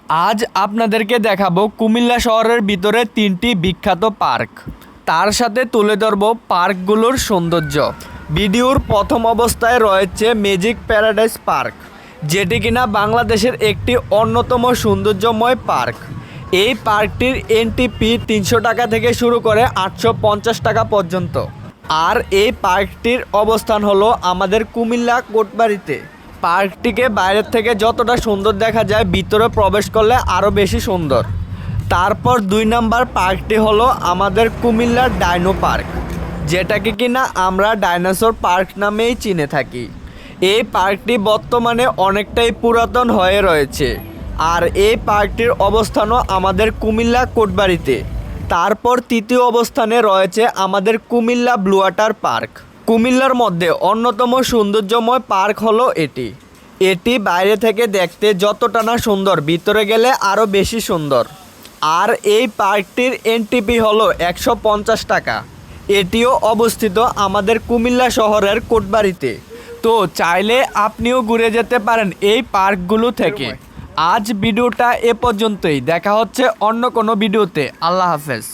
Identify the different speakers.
Speaker 1: আজ আপনাদেরকে দেখাবো কুমিল্লা শহরের ভিতরে 3টি বিখ্যাত পার্ক। তার সাথে তুলে ধরব পার্কগুলোর সৌন্দর্য। ভিডিওর প্রথম অবস্থায় রয়েছে ম্যাজিক প্যারাডাইস পার্ক, যেটি কিনা বাংলাদেশের একটি অন্যতম সৌন্দর্যময় পার্ক। এই পার্কটির এন্ট্রি ফি 300 টাকা থেকে শুরু করে 850 টাকা পর্যন্ত। আর এই পার্কটির অবস্থান হলো আমাদের কুমিল্লা কোটবাড়িতে। পার্কটিকে বাইরের থেকে যতটা সুন্দর দেখা যায়, ভিতরে প্রবেশ করলে আরও বেশি সুন্দর। তারপর 2 নাম্বার পার্কটি হলো আমাদের কুমিল্লার ডাইনো পার্ক, যেটাকে কিনা আমরা ডাইনোসর পার্ক নামেই চিনে থাকি। এই পার্কটি বর্তমানে অনেকটাই পুরাতন হয়ে রয়েছে, আর এই পার্কটির অবস্থানও আমাদের কুমিল্লা কোটবাড়িতে। তারপর 3য় অবস্থানে রয়েছে আমাদের কুমিল্লা ব্লু ওয়াটার পার্ক। কুমিল্লার মধ্যে অন্যতম সৌন্দর্যময় পার্ক হলো এটি বাইরে থেকে দেখতে যতটা না সুন্দর, ভিতরে গেলে আরও বেশি সুন্দর। আর এই পার্কটির এন্ট্রি ফি হলো 150 টাকা। এটিও অবস্থিত আমাদের কুমিল্লা শহরের কোটবাড়িতে। তো চাইলে আপনিও ঘুরে যেতে পারেন এই পার্কগুলো থেকে। আজ ভিডিওটা এ পর্যন্তই, দেখা হচ্ছে অন্য কোনো ভিডিওতে। আল্লাহ হাফেজ।